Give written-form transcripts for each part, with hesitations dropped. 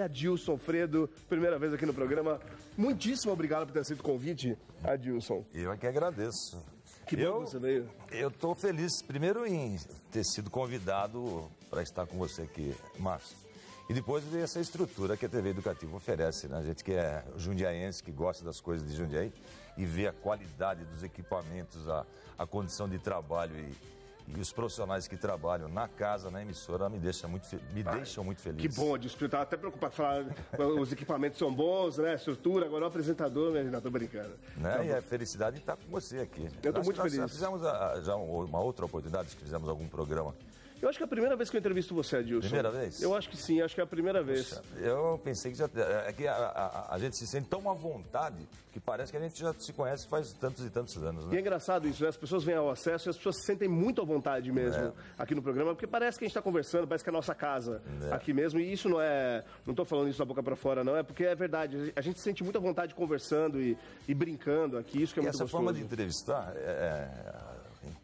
Adilson Fredo, primeira vez aqui no programa. Muitíssimo obrigado por ter aceito o convite, Adilson. Eu é que agradeço. Que bom que você veio. Eu estou feliz, primeiro, em ter sido convidado para estar com você aqui, Márcio. E depois ver essa estrutura que a TV Educativa oferece, né? A gente que é jundiaense, que gosta das coisas de Jundiaí, e ver a qualidade dos equipamentos, a condição de trabalho e os profissionais que trabalham na casa, na emissora, me deixam muito feliz. Que bom, Adilson. Eu estava até preocupado de falar, os equipamentos são bons, né? Estrutura, agora o apresentador, né? Não, tô brincando. Né? Tá, e a felicidade de estar com você aqui. Eu estou muito feliz. Nós fizemos já uma outra oportunidade, que fizemos algum programa. Eu acho que é a primeira vez que eu entrevisto você, Adilson. Primeira vez? Eu acho que sim, acho que é a primeira vez. Puxa, eu pensei que já... É que a gente se sente tão à vontade que parece que a gente já se conhece faz tantos e tantos anos, né? E é engraçado isso, né? As pessoas vêm ao acesso e as pessoas se sentem muito à vontade mesmo aqui no programa, porque parece que a gente está conversando, parece que é a nossa casa aqui mesmo. E isso não é... Não estou falando isso da boca para fora, não. É porque é verdade. A gente se sente muito à vontade conversando e brincando aqui. Isso que é muito gostoso. Essa forma de entrevistar,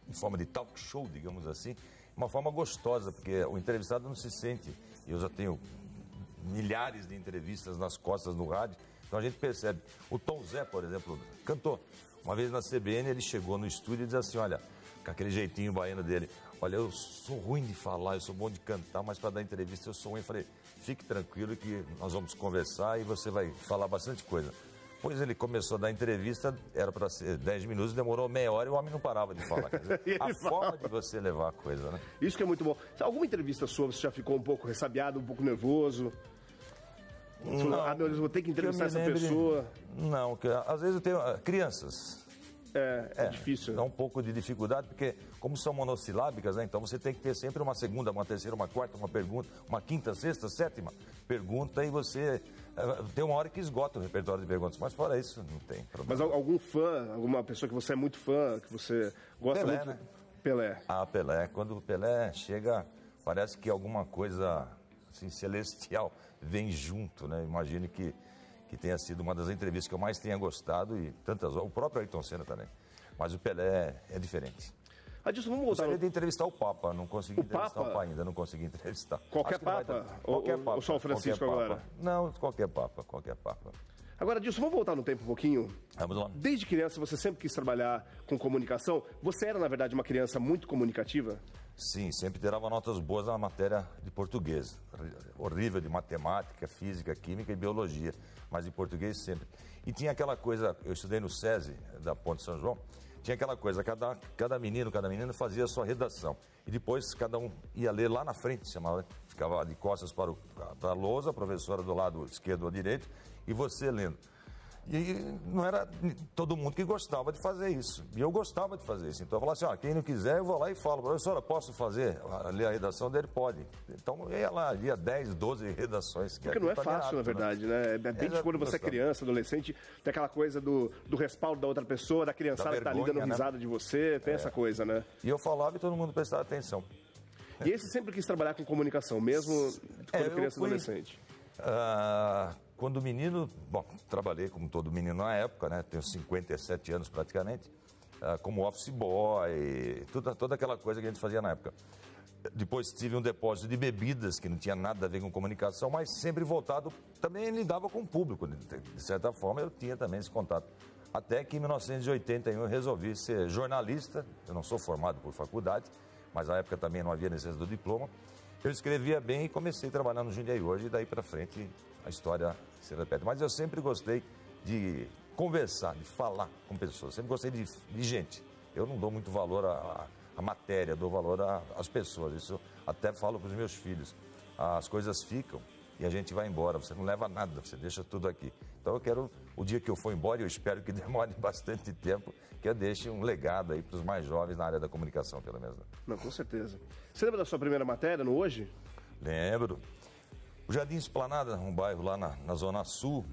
em forma de talk show, digamos assim, uma forma gostosa, porque o entrevistado não se sente, eu já tenho milhares de entrevistas nas costas no rádio, então a gente percebe. O Tom Zé, por exemplo, cantou. Uma vez na CBN ele chegou no estúdio e disse assim, olha, com aquele jeitinho baiano dele, olha, eu sou ruim de falar, eu sou bom de cantar, mas para dar entrevista eu sou ruim. Eu falei, fique tranquilo que nós vamos conversar e você vai falar bastante coisa. Depois ele começou a dar entrevista, era para ser 10 minutos, demorou meia hora e o homem não parava de falar. Quer dizer, a forma de você levar a coisa, né? Isso que é muito bom. Alguma entrevista sua, você já ficou um pouco ressabiado, um pouco nervoso? Não, meu Deus, vou ter que entrevistar essa pessoa. Não, às vezes eu tenho crianças. É difícil. Dá um pouco de dificuldade, porque como são monossilábicas, né? Então você tem que ter sempre uma segunda, uma terceira, uma quarta, uma pergunta, uma quinta, sexta, sétima pergunta, e você tem uma hora que esgota o repertório de perguntas, mas fora isso não tem problema. Mas algum fã, alguma pessoa que você é muito fã, que você gosta Pelé, muito? Né? Pelé. Ah, Pelé. Quando o Pelé chega, parece que alguma coisa assim, celestial vem junto, né? Imagine que tenha sido uma das entrevistas que eu mais tenha gostado, e tantas, o próprio Ayrton Senna também. Mas o Pelé é diferente. Adilson, vamos voltar. Gostaria de entrevistar o Papa, não consegui entrevistar o Papa ainda, não consegui entrevistar. Qualquer Papa? Qualquer Papa. Ou só o Francisco agora? Não, qualquer Papa, qualquer Papa. Agora, Adilson, vamos voltar no tempo um pouquinho? Vamos lá. Desde criança você sempre quis trabalhar com comunicação. Você era, na verdade, uma criança muito comunicativa? Sim, sempre tirava notas boas na matéria de português. Horrível de matemática, física, química e biologia, mas de português sempre. E tinha aquela coisa, eu estudei no SESI, da Ponte São João, tinha aquela coisa, cada menino, cada menina fazia a sua redação. E depois cada um ia ler lá na frente, chamava, ficava de costas para a lousa, a professora do lado esquerdo ou direito, e você lendo. E não era todo mundo que gostava de fazer isso. E eu gostava de fazer isso. Então eu falava assim, ó, quem não quiser, eu vou lá e falo, professora, posso ler a redação dele? Pode. Então eu ia lá, lia 10, 12 redações. Porque não é fácil, na verdade, né? É bem difícil quando você é criança, adolescente, tem aquela coisa do respaldo da outra pessoa, da criançada que está ali dando risada de você, tem essa coisa, né? E eu falava e todo mundo prestava atenção. E esse sempre quis trabalhar com comunicação, mesmo quando criança e adolescente? Quando menino, bom, trabalhei como todo menino na época, né? Tenho 57 anos praticamente, como office boy, toda aquela coisa que a gente fazia na época. Depois tive um depósito de bebidas, que não tinha nada a ver com comunicação, mas sempre voltado, também lidava com o público. De certa forma, eu tinha também esse contato. Até que em 1981 eu resolvi ser jornalista. Eu não sou formado por faculdade, mas na época também não havia necessidade do diploma. Eu escrevia bem e comecei a trabalhar no Jundiaí hoje, e daí para frente a história se repete. Mas eu sempre gostei de conversar, de falar com pessoas, sempre gostei de gente. Eu não dou muito valor à matéria, dou valor às pessoas. Isso até falo para os meus filhos. As coisas ficam e a gente vai embora, você não leva nada, você deixa tudo aqui. Então eu quero, o dia que eu for embora, eu espero que demore bastante tempo, que eu deixe um legado aí para os mais jovens na área da comunicação, pelo menos. Não, com certeza. Você lembra da sua primeira matéria no Hoje? Lembro. O Jardim Esplanada, um bairro lá na Zona Sul,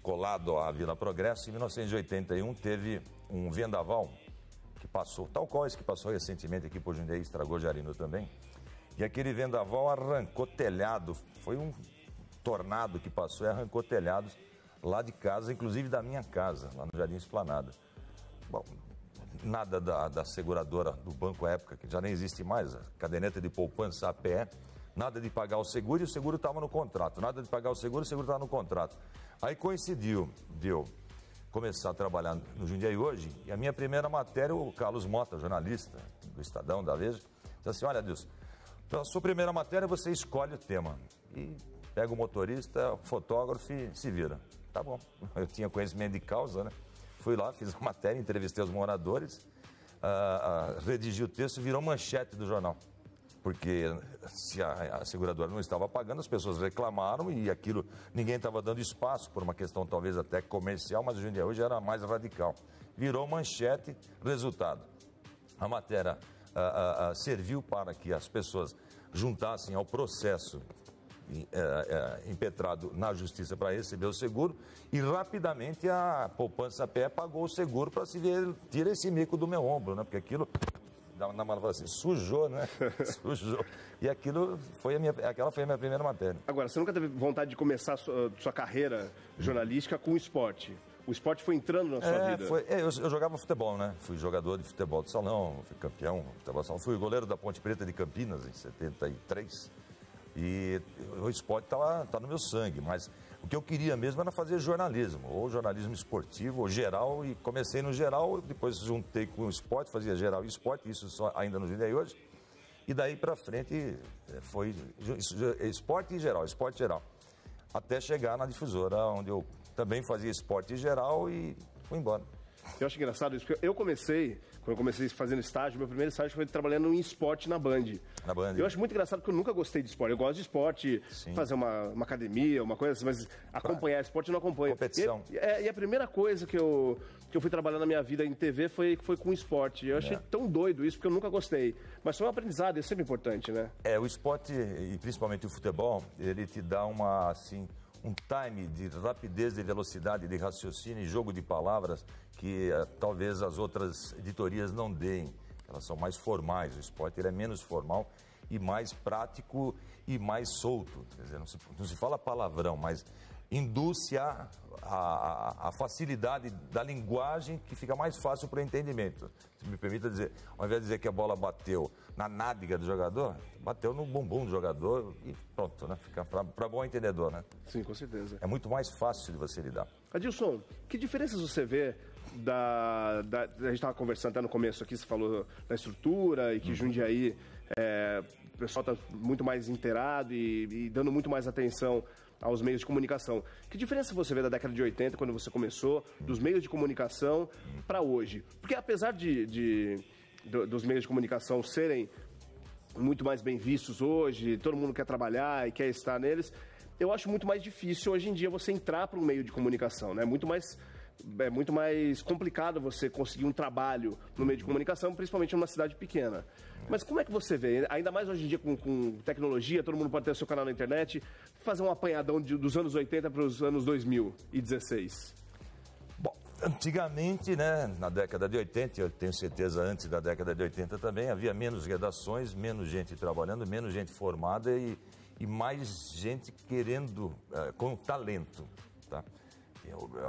colado à Vila Progresso, em 1981 teve um vendaval que passou, tal qual esse que passou recentemente aqui por Jundiaí, estragou Jarinu também. E aquele vendaval arrancou telhado, foi um tornado que passou e arrancou telhados lá de casa, inclusive da minha casa, lá no Jardim Esplanada. Bom, nada da seguradora do banco à época, que já nem existe mais, a caderneta de poupança APE, Nada de pagar o seguro e o seguro estava no contrato. Nada de pagar o seguro estava no contrato. Aí coincidiu de eu começar a trabalhar no Jundiaí hoje, e a minha primeira matéria, o Carlos Mota, jornalista do Estadão, da Veja, disse assim, olha, Deus, então, a sua primeira matéria você escolhe o tema. E pega o motorista, o fotógrafo e se vira. Tá bom. Eu tinha conhecimento de causa, né? Fui lá, fiz a matéria, entrevistei os moradores, redigi o texto e virou manchete do jornal. Porque se a seguradora não estava pagando, as pessoas reclamaram e aquilo, ninguém estava dando espaço, por uma questão talvez até comercial, mas o Jundiaí hoje era mais radical. Virou manchete, resultado. A matéria serviu para que as pessoas juntassem ao processo impetrado na justiça para receber o seguro e rapidamente a poupança pé pagou o seguro para se ver, tira esse mico do meu ombro, né? Porque aquilo... Na mala assim, sujou, né? Sujou. E aquela foi a minha primeira matéria. Agora, você nunca teve vontade de começar a sua carreira jornalística com o esporte? O esporte foi entrando na sua vida? Eu jogava futebol, né? Fui jogador de futebol de salão, fui campeão de futebol de salão. Fui goleiro da Ponte Preta de Campinas em 73. E o esporte tá no meu sangue, mas o que eu queria mesmo era fazer jornalismo, ou jornalismo esportivo, ou geral, e comecei no geral, depois juntei com o esporte, fazia geral e esporte, isso só ainda no Jundiaí hoje, e daí para frente foi esporte e geral, até chegar na difusora, onde eu também fazia esporte e geral e fui embora. Eu acho engraçado isso, porque quando eu comecei fazendo estágio, meu primeiro estágio foi trabalhando em esporte na Band. Na Band. Eu acho muito engraçado porque eu nunca gostei de esporte. Eu gosto de esporte, sim, fazer uma academia, uma coisa assim, mas acompanhar esporte eu não acompanho. Competição. E a primeira coisa que eu fui trabalhar na minha vida em TV foi com esporte. Eu achei tão doido isso, porque eu nunca gostei. Mas foi um aprendizado, é sempre importante, né? O esporte, e principalmente o futebol, ele te dá um time de rapidez, de velocidade, de raciocínio e jogo de palavras que talvez as outras editorias não deem. Elas são mais formais, o esporte ele é menos formal e mais prático e mais solto. Quer dizer, não se fala palavrão, mas induz a facilidade da linguagem que fica mais fácil para o entendimento. Se me permita dizer, ao invés de dizer que a bola bateu na nádega do jogador, bateu no bumbum do jogador e pronto, né? Fica para bom entendedor, né? Sim, com certeza. É muito mais fácil de você lidar. Adilson, que diferenças você vê a gente estava conversando até no começo aqui, você falou da estrutura e que Jundiaí, o pessoal está muito mais inteirado e dando muito mais atenção aos meios de comunicação. Que diferença você vê da década de 80, quando você começou, dos meios de comunicação para hoje? Porque apesar dos meios de comunicação serem muito mais bem vistos hoje, todo mundo quer trabalhar e quer estar neles, eu acho muito mais difícil hoje em dia você entrar para um meio de comunicação, né? É muito mais complicado você conseguir um trabalho no meio de comunicação, principalmente numa cidade pequena. Mas como é que você vê, ainda mais hoje em dia com tecnologia, todo mundo pode ter o seu canal na internet, fazer um apanhadão dos anos 80 para os anos 2016? Bom, antigamente, né, na década de 80, eu tenho certeza antes da década de 80 também, havia menos redações, menos gente trabalhando, menos gente formada e mais gente querendo, com talento, tá?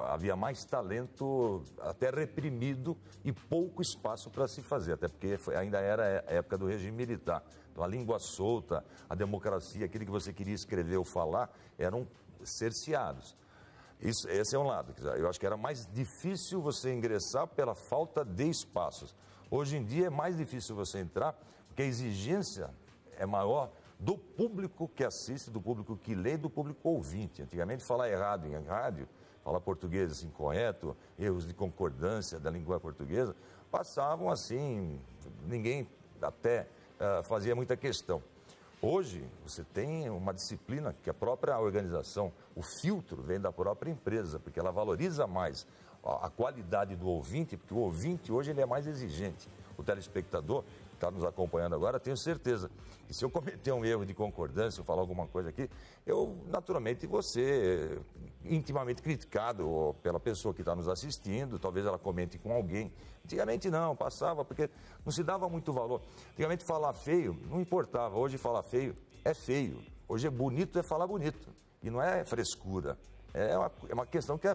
Havia mais talento até reprimido e pouco espaço para se fazer, até porque ainda era a época do regime militar. Então a língua solta, a democracia, aquilo que você queria escrever ou falar, eram cerceados. Esse é um lado. Eu acho que era mais difícil você ingressar pela falta de espaços. Hoje em dia é mais difícil você entrar, porque a exigência é maior do público que assiste, do público que lê e do público ouvinte. Antigamente falar errado em rádio, falar português assim correto, erros de concordância da língua portuguesa, passavam assim, ninguém até fazia muita questão. Hoje, você tem uma disciplina que a própria organização, o filtro vem da própria empresa, porque ela valoriza mais a qualidade do ouvinte, porque o ouvinte hoje ele é mais exigente. O telespectador que está nos acompanhando agora, tenho certeza que se eu cometer um erro de concordância, ou falar alguma coisa aqui, eu naturalmente vou ser intimamente criticado pela pessoa que está nos assistindo, talvez ela comente com alguém. Antigamente não, passava, porque não se dava muito valor. Antigamente falar feio não importava, hoje falar feio é feio. Hoje é bonito, é falar bonito. E não é frescura, é uma questão que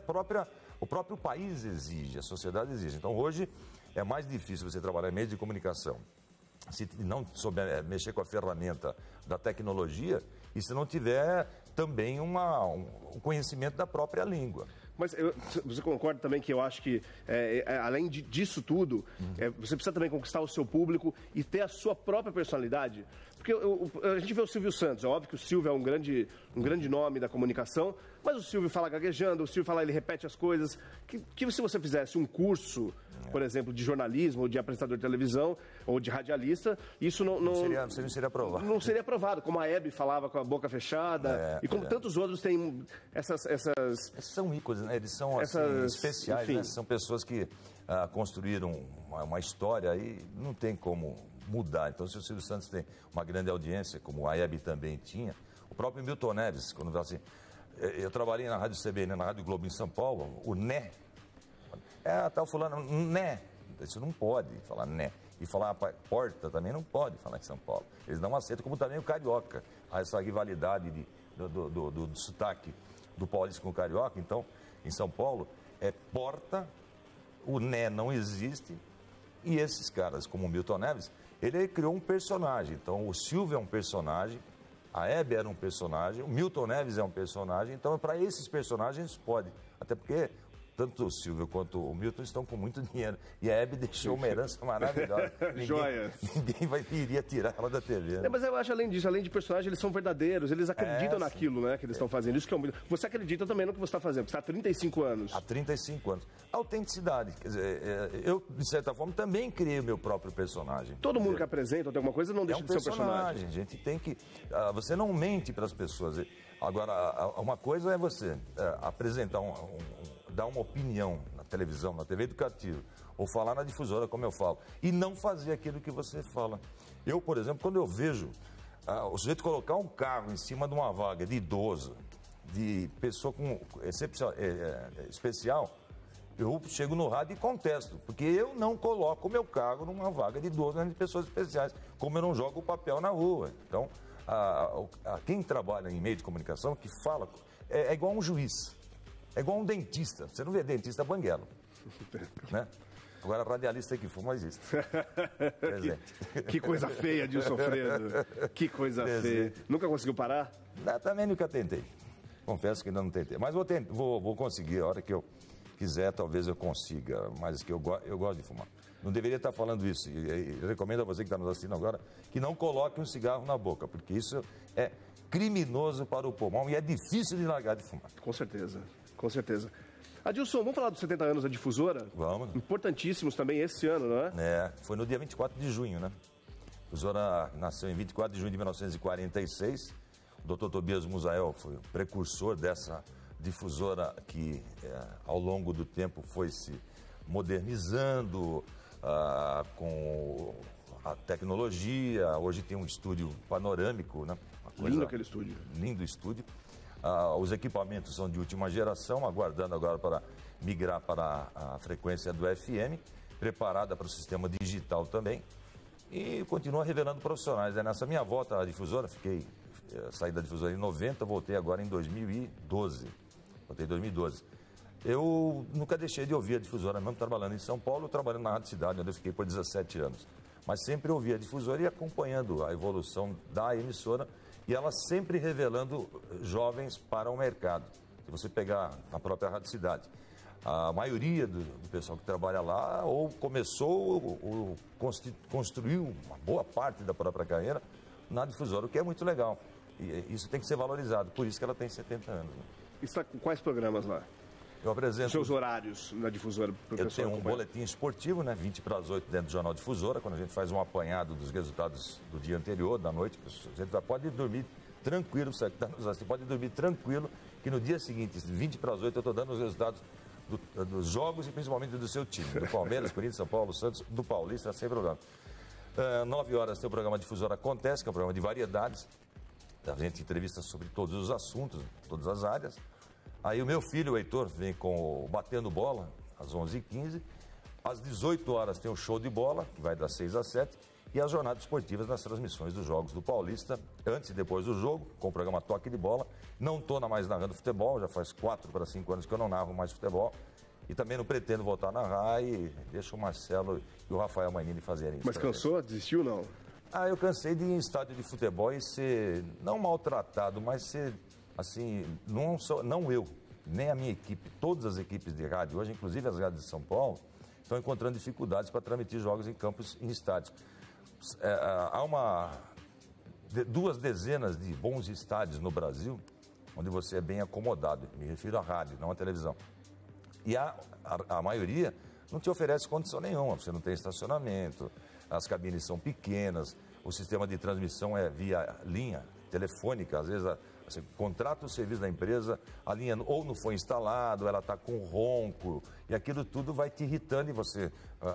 o próprio país exige, a sociedade exige. Então hoje é mais difícil você trabalhar em meios de comunicação se não souber mexer com a ferramenta da tecnologia e se não tiver também um conhecimento da própria língua. Mas você concorda também que eu acho que, além disso tudo, você precisa também conquistar o seu público e ter a sua própria personalidade? Porque a gente vê o Silvio Santos, é óbvio que o Silvio é um grande nome da comunicação, mas o Silvio fala gaguejando, o Silvio fala, ele repete as coisas. Que se você fizesse um curso, por exemplo, de jornalismo, ou de apresentador de televisão, ou de radialista, isso não seria aprovado. Não seria aprovado, como a Hebe falava com a boca fechada, e como tantos outros têm essas... São ícones, né? Eles são assim, especiais, né? São pessoas que construíram uma história e não tem como mudar. Então, se o Silvio Santos tem uma grande audiência, como a Hebe também tinha, o próprio Milton Neves, quando fala assim, eu trabalhei na Rádio CBN, na Rádio Globo em São Paulo, o né, tá fulano, né, isso não pode falar né. E falar porta também não pode falar em São Paulo. Eles não aceitam, como também o carioca. Há essa rivalidade do sotaque do paulista com o carioca. Então, em São Paulo, é porta, o né não existe. E esses caras, como o Milton Neves, ele criou um personagem. Então, o Silvio é um personagem, a Hebe era um personagem, o Milton Neves é um personagem. Então, para esses personagens, pode. Até porque tanto o Silvio quanto o Milton estão com muito dinheiro. E a Hebe deixou uma herança maravilhosa. Ninguém iria tirar ela da TV. Né? Mas eu acho, além disso, além de personagens, eles são verdadeiros, eles acreditam naquilo, né, que eles estão fazendo. Isso que você acredita também no que você está fazendo, você está há 35 anos. Há 35 anos. Autenticidade. Quer dizer, eu, de certa forma, também criei o meu próprio personagem. Todo mundo que apresenta ou tem alguma coisa não deixa de ser um personagem. A gente tem que... você não mente para as pessoas. Agora, uma coisa é você apresentar dar uma opinião na televisão, na TV educativa, ou falar na difusora, como eu falo, e não fazer aquilo que você fala. Eu, por exemplo, quando eu vejo o sujeito colocar um carro em cima de uma vaga de idoso, de pessoa com especial, eu chego no rádio e contesto, porque eu não coloco o meu carro numa vaga de idoso, de pessoas especiais, como eu não jogo o papel na rua. Então, quem trabalha em meio de comunicação, que fala, é igual um juiz. É igual um dentista. Você não vê dentista banguelo, né? Agora, radialista que fuma existe. Que coisa feia, Dilson Fredo. Que coisa feia. Nunca conseguiu parar? Também nunca tentei. Confesso que ainda não tentei. Mas vou conseguir. A hora que eu quiser, talvez eu consiga. Mas que eu gosto de fumar. Não deveria estar falando isso. E recomendo a você que está nos assistindo agora que não coloque um cigarro na boca, porque isso é criminoso para o pulmão e é difícil de largar de fumar. Com certeza. Com certeza. Adilson, vamos falar dos 70 anos da Difusora? Vamos. Importantíssimos também esse ano, não é? Foi no dia 24 de junho, né? A Difusora nasceu em 24 de junho de 1946. O Dr. Tobias Musael foi o precursor dessa difusora que, ao longo do tempo, foi se modernizando com a tecnologia. Hoje tem um estúdio panorâmico, né? Lindo aquele estúdio. Lindo estúdio. Os equipamentos são de última geração, aguardando agora para migrar para a frequência do FM, preparada para o sistema digital também, e continua revelando profissionais. Nessa minha volta à difusora, saí da difusora em 90, voltei agora em 2012. Voltei em 2012. Eu nunca deixei de ouvir a difusora, mesmo trabalhando em São Paulo, trabalhando na Rádio Cidade, onde eu fiquei por 17 anos. Mas sempre ouvi a difusora e acompanhando a evolução da emissora, e ela sempre revelando jovens para o mercado. Se você pegar na própria Rádio Cidade, a maioria do pessoal que trabalha lá ou começou ou construiu uma boa parte da própria carreira na difusora, o que é muito legal. E isso tem que ser valorizado, por isso que ela tem 70 anos. Né? E está com quais programas lá? Eu apresento... Seus horários na Difusora? Eu tenho um boletim esportivo, né, 20 para as 8 dentro do Jornal Difusora, quando a gente faz um apanhado dos resultados do dia anterior, da noite. Você pode dormir tranquilo, você pode dormir tranquilo, que no dia seguinte, 20 para as 8, eu estou dando os resultados dos jogos e principalmente do seu time. Do Palmeiras, Corinthians, São Paulo, Santos, do Paulista, sem problema. 9 horas tem o programa Difusora Acontece, que é um programa de variedades. A gente entrevista sobre todos os assuntos, todas as áreas. Aí o meu filho, o Heitor, vem com o Batendo Bola, às 11h15. Às 18 horas tem o Show de Bola, que vai das 6 às 7. E as jornadas esportivas nas transmissões dos jogos do Paulista, antes e depois do jogo, com o programa Toque de Bola. Não estou mais narrando futebol, já faz 4 para 5 anos que eu não narro mais futebol. E também não pretendo voltar na RAI, deixa o Marcelo e o Rafael Manini fazerem isso. Mas cansou? Desistiu, não? Eu cansei de ir em estádio de futebol e ser, não maltratado, mas ser, assim, não eu, nem a minha equipe, todas as equipes de rádio, hoje inclusive as rádios de São Paulo, estão encontrando dificuldades para transmitir jogos em campos, em estádios. Há 2 dezenas de bons estádios no Brasil, onde você é bem acomodado, me refiro à rádio, não à televisão. E a maioria não te oferece condição nenhuma, você não tem estacionamento, as cabines são pequenas, o sistema de transmissão é via linha telefônica, às vezes você contrata o serviço da empresa, a linha ou não foi instalada, ela está com ronco, e aquilo tudo vai te irritando e você...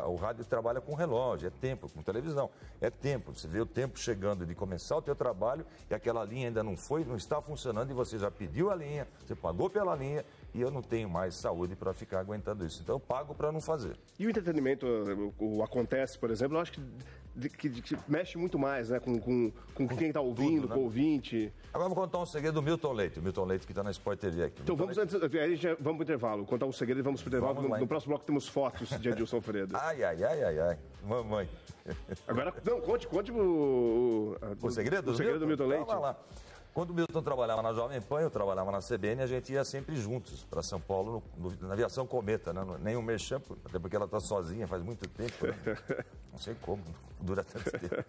O rádio trabalha com relógio, é tempo, com televisão, é tempo. Você vê o tempo chegando de começar o teu trabalho e aquela linha ainda não está funcionando e você já pediu a linha, você pagou pela linha e eu não tenho mais saúde para ficar aguentando isso. Então eu pago para não fazer. E o entretenimento, o Acontece, por exemplo, eu acho que mexe muito mais, né? Com quem está ouvindo, tudo, né? Com o ouvinte. Agora vou contar um segredo do Milton Leite. O Milton Leite que está na Sport TV aqui. Então vamos para o intervalo. Contar um segredo e vamos para o intervalo. No próximo bloco temos fotos de Adilson Fredo. Ai. Mamãe. Agora, não, conte o segredo? O segredo do Milton Leite. Vamos lá. Quando o Milton trabalhava na Jovem Pan, eu trabalhava na CBN, a gente ia sempre juntos para São Paulo, na aviação Cometa, né? Nem um merchan, até porque ela está sozinha faz muito tempo. Né? Não sei como, dura tanto tempo.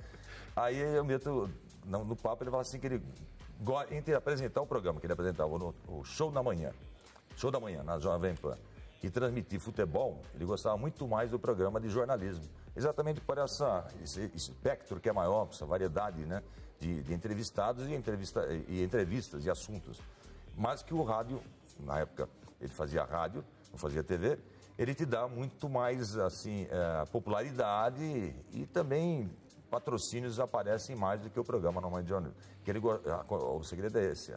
Aí o Milton, no papo, ele fala assim que ele, entre apresentar o programa, que ele apresentava o Show da Manhã, na Jovem Pan, e transmitir futebol, ele gostava muito mais do programa de jornalismo. Exatamente por esse espectro que é maior, essa variedade, né? De entrevistados e entrevistas e assuntos. Mas que o rádio, na época, ele fazia rádio, não fazia TV, ele te dá muito mais, assim, popularidade e também patrocínios aparecem mais do que o programa normalmente de jornalismo. O segredo é esse,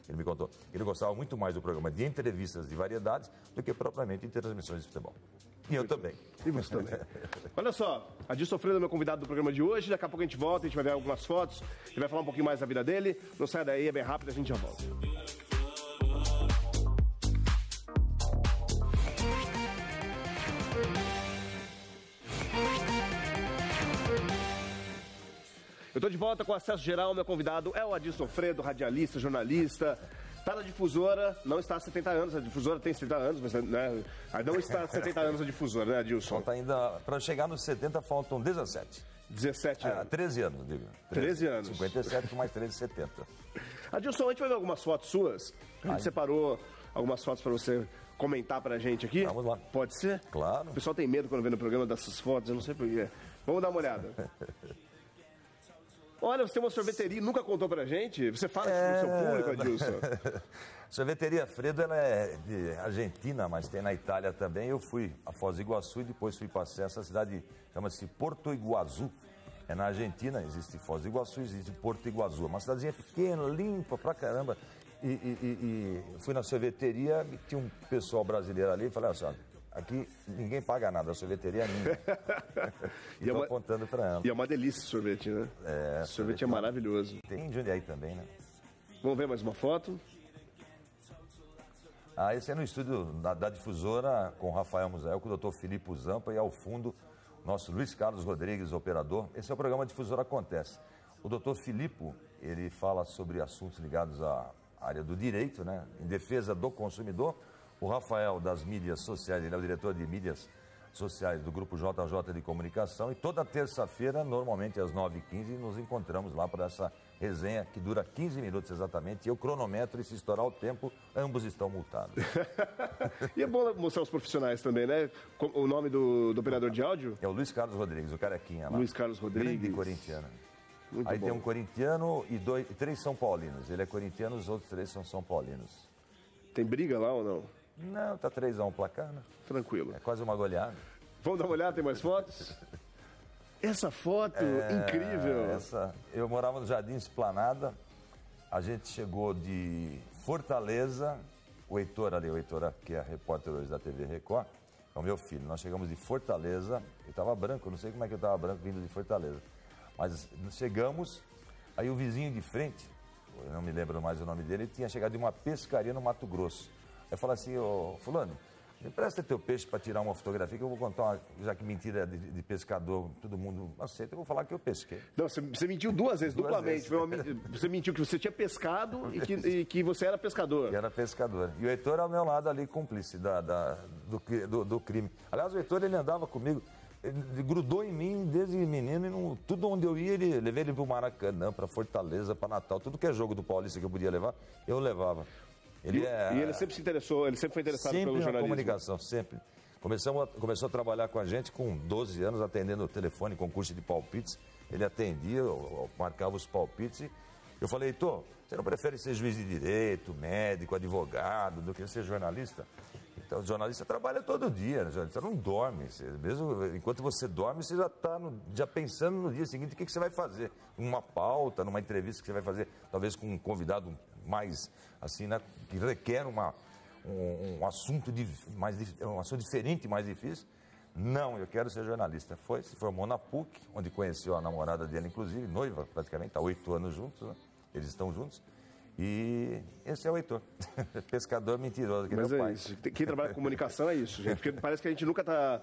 ele me contou. Ele gostava muito mais do programa de entrevistas de variedades do que propriamente de transmissões de futebol. E eu também. E você também. Olha só, Adilson Fredo é meu convidado do programa de hoje. Daqui a pouco a gente volta, a gente vai ver algumas fotos. Ele vai falar um pouquinho mais da vida dele. Não sai daí, é bem rápido, a gente já volta. Eu estou de volta com acesso geral. Meu convidado é o Adilson Fredo, radialista, jornalista. Está na difusora, não está há 70 anos, a difusora tem 70 anos, mas né, não está há 70 anos a difusora, né, Adilson? Falta ainda, para chegar nos 70, faltam 17. 17 anos. 13 anos, digo. 13 anos. 57 mais 13, 70. Adilson, a gente vai ver algumas fotos suas. A gente separou algumas fotos para você comentar para a gente aqui. Vamos lá. Pode ser? Claro. O pessoal tem medo quando vê no programa dessas fotos, eu não sei porquê. Vamos dar uma olhada. Olha, você tem uma sorveteria, nunca contou pra gente? Você fala isso pro seu público, Adilson? Sorveteria Fredo, ela é de Argentina, mas tem na Itália também. Eu fui a Foz do Iguaçu e depois fui passear essa cidade, chama-se Porto Iguaçu. É na Argentina, existe Foz do Iguaçu, existe Porto Iguaçu. Uma cidadezinha pequena, limpa pra caramba. E fui na sorveteria, tinha um pessoal brasileiro ali e falei, olha só, aqui ninguém paga nada, a sorveteria é minha. E estou apontando para ela. E é uma delícia esse sorvete, né? Sorvete é maravilhoso. Tem em Jundiaí também, né? Vamos ver mais uma foto? Esse é no estúdio da difusora com o Rafael Musael, com o Dr. Filipe Zampa e ao fundo, nosso Luiz Carlos Rodrigues, operador. Esse é o programa Difusora Acontece. O Dr. Filipe, ele fala sobre assuntos ligados à área do direito, né? Em defesa do consumidor. O Rafael, das mídias sociais, ele é o diretor de mídias sociais do Grupo JJ de Comunicação. E toda terça-feira, normalmente às 9h15, nos encontramos lá para essa resenha que dura 15 minutos exatamente. E eu cronometro e se estourar o tempo, ambos estão multados. E é bom mostrar os profissionais também, né? O nome do operador de áudio? É o Luiz Carlos Rodrigues, o carequinha lá. Luiz Carlos Rodrigues. Grande corintiano. Muito Aí bom. tem um corintiano e 3 São Paulinos. Ele é corintiano, os outros 3 são São Paulinos. Tem briga lá ou não? Não, tá 3-1 o placar, né? Tranquilo. É quase uma goleada. Vamos dar uma olhada, tem mais fotos? Essa foto, incrível. Eu morava no Jardim Esplanada, a gente chegou de Fortaleza, o Heitor que é repórter hoje da TV Record, é o meu filho. Nós chegamos de Fortaleza, eu estava branco, não sei como é que eu estava branco vindo de Fortaleza. Mas chegamos, aí o vizinho de frente, eu não me lembro mais o nome dele, ele tinha chegado de uma pescaria no Mato Grosso. Eu falei assim, ô fulano, Me empresta teu peixe para tirar uma fotografia, que eu vou contar, já que mentira é de pescador, todo mundo aceita, eu vou falar que eu pesquei. Não, você mentiu duas vezes, duplamente. Você mentiu que você tinha pescado e que você era pescador. Que era pescador. E o Heitor ao meu lado ali, cúmplice do crime. Aliás, o Heitor, ele andava comigo, ele grudou em mim desde menino, e tudo onde eu ia, levei ele para o Maracanã, para Fortaleza, para Natal, tudo que é jogo do Paulista que eu podia levar, eu levava. E ele sempre se interessou, ele sempre foi interessado pelo jornalismo. Sempre na comunicação, sempre. Começou a trabalhar com a gente com 12 anos, atendendo o telefone, concurso de palpites. Ele atendia, marcava os palpites. E eu falei, Heitor, você não prefere ser juiz de direito, médico, advogado, do que ser jornalista? Então, o jornalista trabalha todo dia, né? O jornalista não dorme. Mesmo enquanto você dorme, você já está já pensando no dia seguinte o que você vai fazer. Uma pauta, numa entrevista que você vai fazer, talvez com um convidado mais, assim, né, que requer um assunto diferente, mais difícil. Não, eu quero ser jornalista. Se formou na PUC, onde conheceu a namorada dele, inclusive, noiva praticamente, está 8 anos juntos, né? Eles estão juntos. E esse é o Heitor, pescador mentiroso, que é meu pai. Isso. Quem trabalha com comunicação é isso, gente, porque parece que a gente nunca está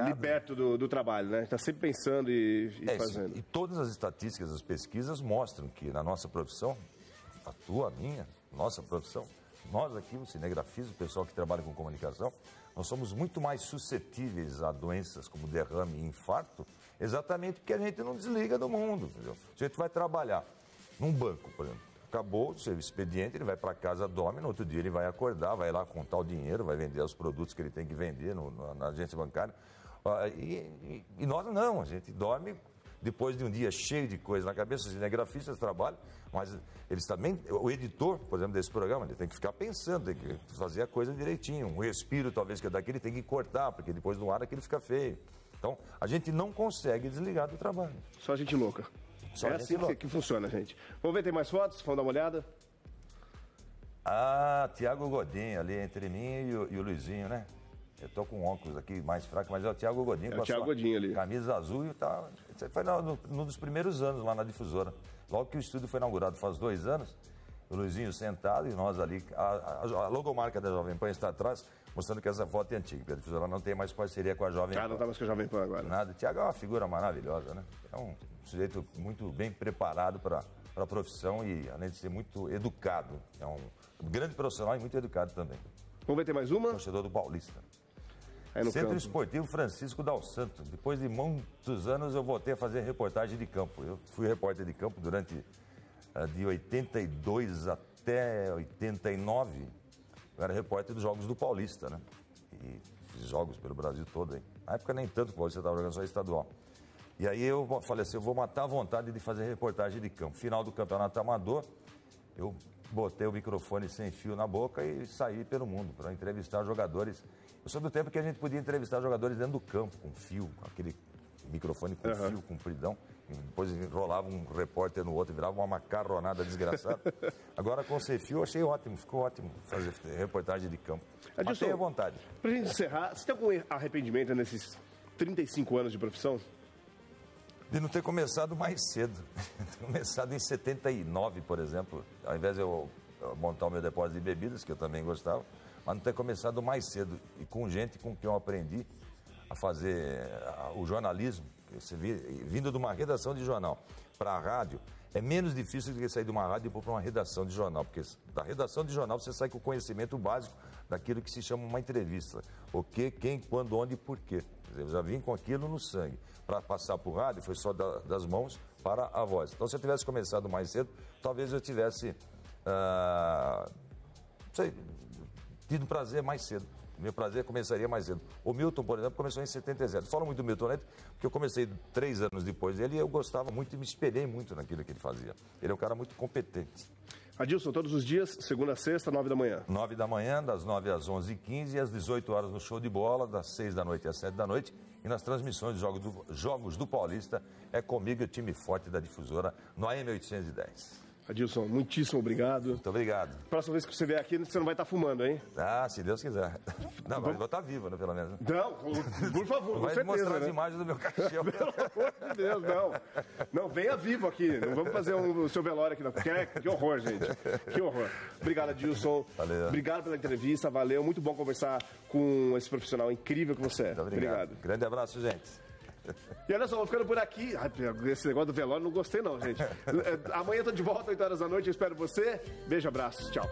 liberto do trabalho, né? Está sempre pensando e fazendo. E todas as estatísticas, as pesquisas mostram que na nossa profissão, a tua, a minha, nossa profissão, nós aqui, o cinegrafismo, o pessoal que trabalha com comunicação, nós somos muito mais suscetíveis a doenças como derrame e infarto, exatamente porque a gente não desliga do mundo, entendeu? Se a gente vai trabalhar num banco, por exemplo, acabou o seu expediente, ele vai para casa, dorme, no outro dia ele vai acordar, vai lá contar o dinheiro, vai vender os produtos que ele tem que vender na agência bancária. E nós não, a gente dorme depois de um dia cheio de coisa na cabeça. Os cinegrafistas trabalham, mas eles também, o editor, por exemplo, desse programa, ele tem que ficar pensando, tem que fazer a coisa direitinho. Um respiro, talvez, que é daqui, ele tem que cortar, porque depois no ar aquilo fica feio. Então, a gente não consegue desligar do trabalho. Só gente louca. É assim que funciona, gente. Vamos ver, tem mais fotos? Vamos dar uma olhada? Tiago Godinho, ali entre mim e o Luizinho, né? Eu tô com óculos aqui mais fraco, mas é o Tiago Godinho. É o Tiago Godinho ali. Camisa azul e tal. Isso foi num dos primeiros anos lá na Difusora. Logo que o estúdio foi inaugurado, faz 2 anos, o Luizinho sentado e nós ali. A logomarca da Jovem Pan está atrás, mostrando que essa foto é antiga. A Difusora não tem mais parceria com a Jovem Pan. Não está mais com a Jovem Pan agora. Nada. O Tiago é uma figura maravilhosa, né? É um sujeito muito bem preparado para a profissão e, além de ser muito educado, é um grande profissional e muito educado também. Vamos ver, tem mais uma? Torcedor do Paulista. Centro Esportivo Francisco Dal Santo. Depois de muitos anos eu voltei a fazer reportagem de campo. Eu fui repórter de campo durante de 82 até 89. Eu era repórter dos Jogos do Paulista, né? E fiz jogos pelo Brasil todo aí. Na época nem tanto, o Paulista estava jogando só estadual. E aí eu falei assim, eu vou matar a vontade de fazer reportagem de campo. Final do campeonato amador, eu botei o microfone sem fio na boca e saí pelo mundo para entrevistar jogadores. Eu sou do tempo que a gente podia entrevistar jogadores dentro do campo, com fio, com aquele microfone com fio, compridão. E depois enrolava um repórter no outro, virava uma macarronada desgraçada. Agora com sem fio eu achei ótimo, ficou ótimo fazer reportagem de campo. Mas tenha vontade. Para a gente encerrar, você tem algum arrependimento nesses 35 anos de profissão? De não ter começado mais cedo. Começado em 79, por exemplo. Ao invés de eu montar o meu depósito de bebidas, que eu também gostava, mas não ter começado mais cedo. E com gente com quem eu aprendi a fazer o jornalismo. Você vindo de uma redação de jornal para a rádio, é menos difícil do que sair de uma rádio e ir para uma redação de jornal. Porque da redação de jornal você sai com o conhecimento básico daquilo que se chama uma entrevista. O que, quem, quando, onde e por quê. Eu já vim com aquilo no sangue. Para passar para o rádio, foi só das mãos para a voz. Então, se eu tivesse começado mais cedo, talvez eu tivesse tido prazer mais cedo. Meu prazer começaria mais cedo. O Milton, por exemplo, começou em 77. Falo muito do Milton Neto, porque eu comecei 3 anos depois dele e eu gostava muito e me espelhei muito naquilo que ele fazia. Ele é um cara muito competente. Adilson, todos os dias, segunda a sexta, 9 da manhã. 9 da manhã, das 9 às 11h15 e às 18 horas no Show de Bola, das 6 da noite às 7 da noite. E nas transmissões de Jogos do Paulista, é comigo, o time forte da Difusora, no AM 810. Adilson, muitíssimo obrigado. Muito obrigado. Próxima vez que você vier aqui, você não vai estar fumando, hein? Ah, se Deus quiser. Não, mas vou estar vivo, né, pelo menos. Não, por favor, com vai certeza. mostrar né? as imagens do meu caixão. Pelo amor de Deus, não. Não, venha vivo aqui. Não vamos fazer o seu velório aqui, não. Que horror, gente. Que horror. Obrigado, Adilson. Valeu. Obrigado pela entrevista, valeu. Muito bom conversar com esse profissional incrível que você é. Muito obrigado. Grande abraço, gente. E olha só, vou ficando por aqui. Ai, esse negócio do velório não gostei não, gente. Amanhã eu tô de volta, 8 horas da noite. Eu espero você. Beijo, abraço. Tchau.